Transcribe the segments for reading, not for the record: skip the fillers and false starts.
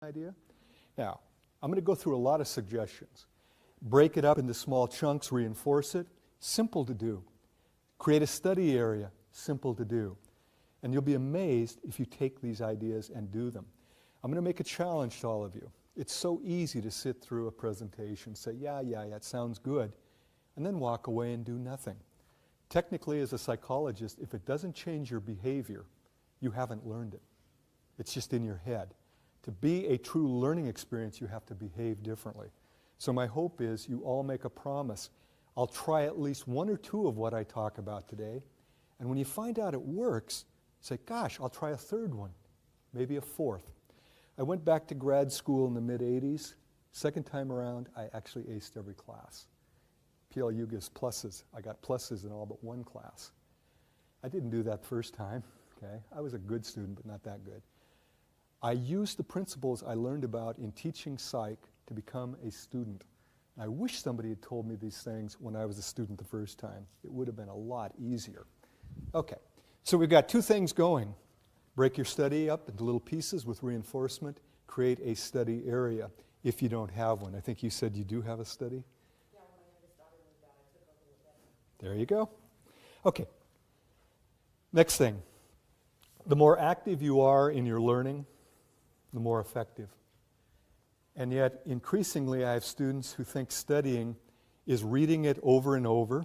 idea? Now, I'm going to go through a lot of suggestions. Break it up into small chunks, reinforce it. Simple to do. Create a study area. Simple to do. And you'll be amazed if you take these ideas and do them. I'm going to make a challenge to all of you. It's so easy to sit through a presentation, say, yeah, it sounds good, and then walk away and do nothing. Technically, as a psychologist, if it doesn't change your behavior, you haven't learned it. It's just in your head. To be a true learning experience, you have to behave differently. So my hope is you all make a promise. I'll try at least one or two of what I talk about today, and when you find out it works, say, gosh, I'll try a third one, maybe a fourth. I went back to grad school in the mid-'80s. Second time around, I actually aced every class. PLU gives pluses. I got pluses in all but one class. I didn't do that first time, okay? I was a good student, but not that good. I used the principles I learned about in teaching psych to become a student. And I wish somebody had told me these things when I was a student the first time. It would have been a lot easier. Okay, so we've got two things going. Break your study up into little pieces with reinforcement. Create a study area if you don't have one. I think you said you do have a study? Yeah, when my youngest daughter moved out, I took over with that. There you go. Okay. Next thing. The more active you are in your learning, the more effective. And yet, increasingly, I have students who think studying is reading it over and over,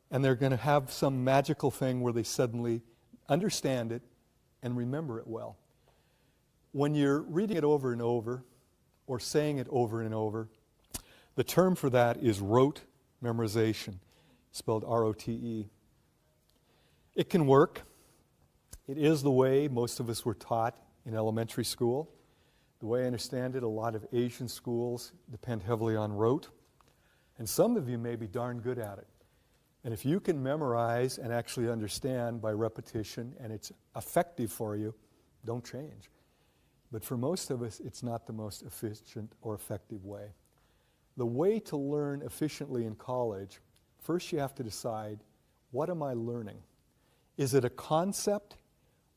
and they're going to have some magical thing where they suddenly understand it and remember it well. When you're reading it over and over, or saying it over and over, the term for that is rote memorization, spelled R-O-T-E. It can work. It is the way most of us were taught in elementary school. The way I understand it, a lot of Asian schools depend heavily on rote, and some of you may be darn good at it. And if you can memorize and actually understand by repetition, and it's effective for you, don't change. But for most of us, it's not the most efficient or effective way. The way to learn efficiently in college, first you have to decide, what am I learning? Is it a concept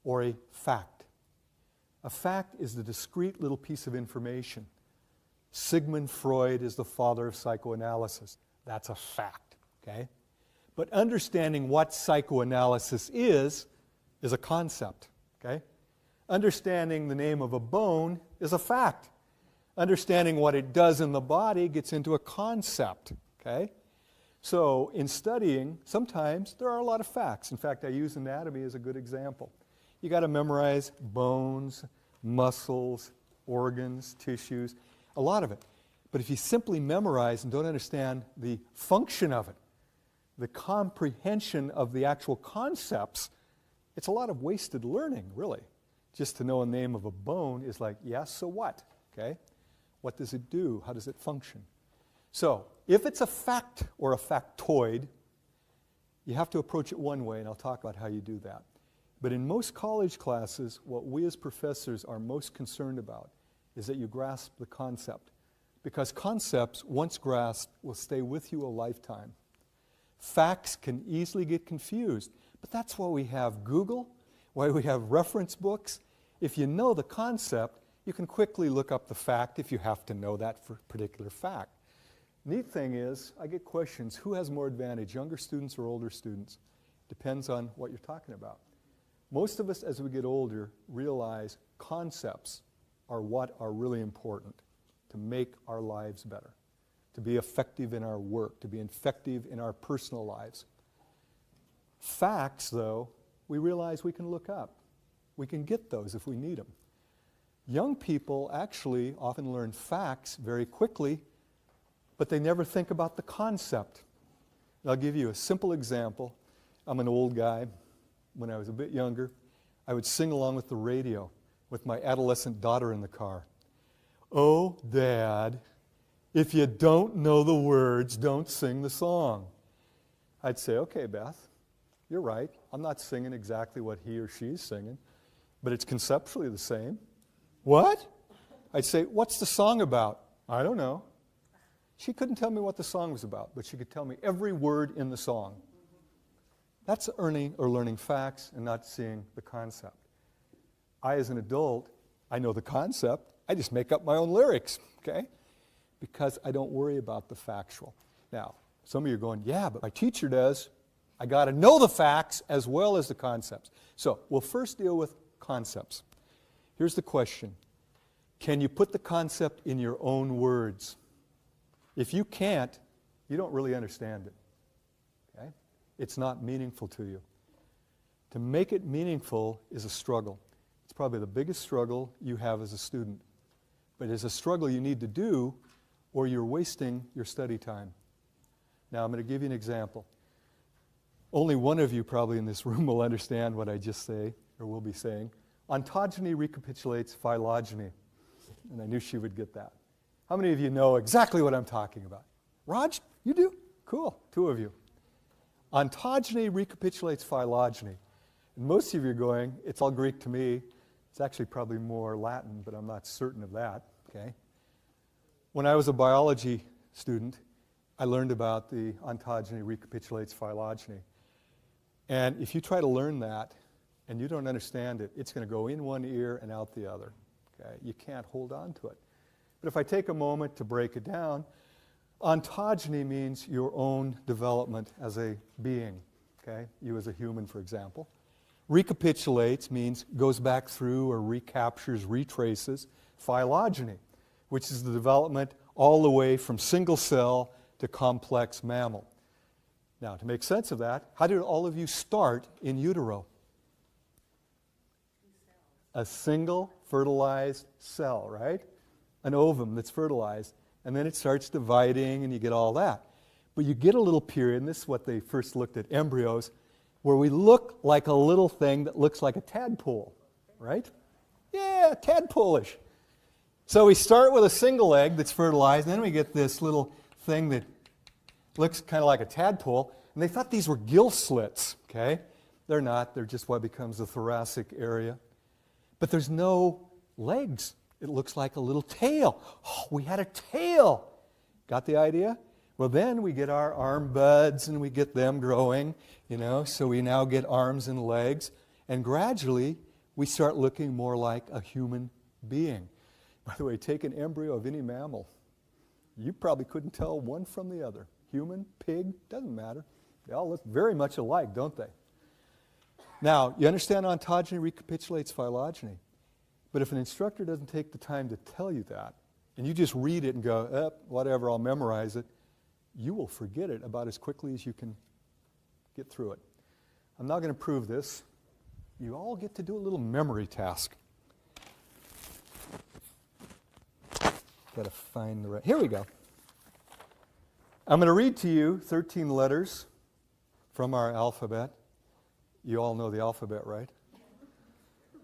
or a fact? A fact is the discrete little piece of information. Sigmund Freud is the father of psychoanalysis. That's a fact, okay? But understanding what psychoanalysis is a concept, okay? Understanding the name of a bone is a fact. Understanding what it does in the body gets into a concept, okay? So in studying, sometimes there are a lot of facts. In fact, I use anatomy as a good example. You got to memorize bones, muscles, organs, tissues, a lot of it. But if you simply memorize and don't understand the function of it, the comprehension of the actual concepts, it's a lot of wasted learning, really. Just to know a name of a bone is like, yes, so what? Okay? What does it do? How does it function? So, if it's a fact or a factoid, you have to approach it one way, and I'll talk about how you do that. But in most college classes, what we as professors are most concerned about is that you grasp the concept. Because concepts, once grasped, will stay with you a lifetime. Facts can easily get confused, but that's why we have Google, why we have reference books. If you know the concept, you can quickly look up the fact if you have to know that for a particular fact. Neat thing is, I get questions, who has more advantage, younger students or older students? Depends on what you're talking about. Most of us, as we get older, realize concepts are what are really important to make our lives better, to be effective in our work, to be effective in our personal lives. Facts, though, we realize we can look up. We can get those if we need them. Young people actually often learn facts very quickly, but they never think about the concept. And I'll give you a simple example. I'm an old guy. When I was a bit younger, I would sing along with the radio with my adolescent daughter in the car. Oh, Dad, if you don't know the words, don't sing the song. I'd say, okay, Beth, you're right. I'm not singing exactly what he or she's singing, but it's conceptually the same. What? I'd say, what's the song about? I don't know. She couldn't tell me what the song was about, but she could tell me every word in the song. That's learning facts and not seeing the concept. I, as an adult, I know the concept. I just make up my own lyrics, okay? Because I don't worry about the factual. Now, some of you are going, yeah, but my teacher does. I got to know the facts as well as the concepts. So we'll first deal with concepts. Here's the question. Can you put the concept in your own words? If you can't, you don't really understand it. Okay? It's not meaningful to you. To make it meaningful is a struggle. It's probably the biggest struggle you have as a student. But it's a struggle you need to do, or you're wasting your study time. Now, I'm going to give you an example. Only one of you probably in this room will understand what I just say, or will be saying. Ontogeny recapitulates phylogeny. And I knew she would get that. How many of you know exactly what I'm talking about? Raj, you do? Cool, 2 of you. Ontogeny recapitulates phylogeny. And most of you are going, it's all Greek to me. It's actually probably more Latin, but I'm not certain of that, okay? When I was a biology student, I learned about the ontogeny recapitulates phylogeny. And if you try to learn that and you don't understand it, it's going to go in one ear and out the other. Okay? You can't hold on to it. But if I take a moment to break it down, ontogeny means your own development as a being. Okay? You as a human, for example. Recapitulates means goes back through or recaptures, retraces phylogeny, which is the development all the way from single cell to complex mammal. Now, to make sense of that, how did all of you start in utero? A single fertilized cell, right? An ovum that's fertilized. And then it starts dividing and you get all that. But you get a little period, and this is what they first looked at embryos, where we look like a little thing that looks like a tadpole, right? Yeah, tadpole-ish. So we start with a single egg that's fertilized, and then we get this little thing that looks kind of like a tadpole, and they thought these were gill slits, okay? They're not. They're just what becomes the thoracic area. But there's no legs. It looks like a little tail. Oh, we had a tail. Got the idea? Well, then we get our arm buds, and we get them growing, so we now get arms and legs, and gradually we start looking more like a human being. By the way, take an embryo of any mammal. You probably couldn't tell one from the other. Human, pig, doesn't matter. They all look very much alike, don't they? Now, you understand ontogeny recapitulates phylogeny. But if an instructor doesn't take the time to tell you that, and you just read it and go, whatever, I'll memorize it, you will forget it about as quickly as you can get through it. I'm not going to prove this. You all get to do a little memory task. Got to find the right... Here we go. I'm going to read to you 13 letters from our alphabet. You all know the alphabet, right?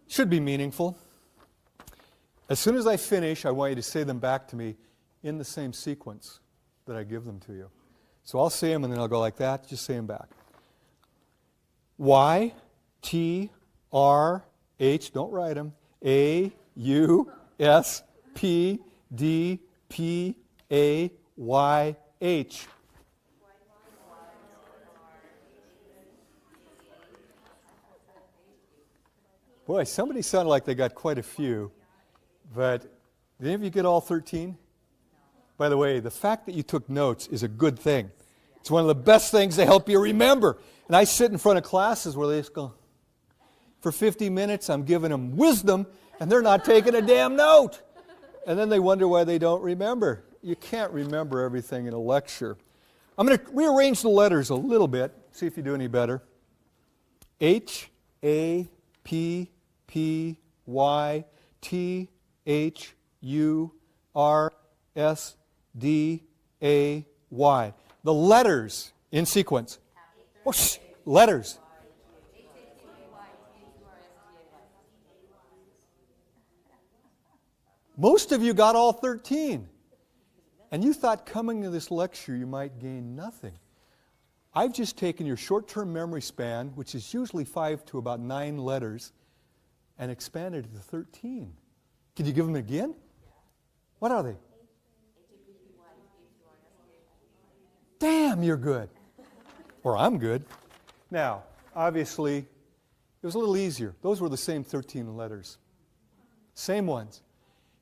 Should be meaningful. As soon as I finish, I want you to say them back to me in the same sequence that I give them to you. So I'll say them and then I'll go like that. Just say them back. Y, T, R, H, don't write them. A, U, S, P, D, P, A, Y, H. Boy, somebody sounded like they got quite a few. But did any of you get all 13? By the way, the fact that you took notes is a good thing. It's one of the best things to help you remember. And I sit in front of classes where they just go, for 50 minutes I'm giving them wisdom, and they're not taking a damn note. And then they wonder why they don't remember. You can't remember everything in a lecture. I'm going to rearrange the letters a little bit, see if you do any better. H, A, P, P, Y, T, H, U, R, S, D, A, Y. The letters in sequence. Whoosh, letters. Most of you got all 13. And you thought coming to this lecture you might gain nothing. I've just taken your short-term memory span, which is usually 5 to about 9 letters, and expanded it to 13. Can you give them again? What are they? Damn, you're good. Or I'm good. Now, obviously, it was a little easier. Those were the same 13 letters. Same ones.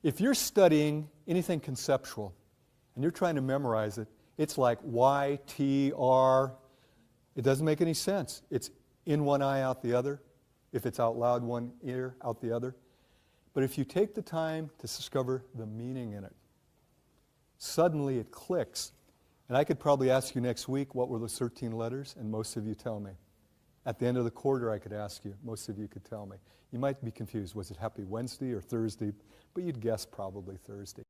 If you're studying anything conceptual and you're trying to memorize it, it's like Y, T, R. It doesn't make any sense. It's in one eye, out the other. If it's out loud, one ear, out the other. But if you take the time to discover the meaning in it, suddenly it clicks. And I could probably ask you next week, what were those 13 letters? And most of you tell me. At the end of the quarter, I could ask you. Most of you could tell me. You might be confused. Was it Happy Wednesday or Thursday? But you'd guess probably Thursday.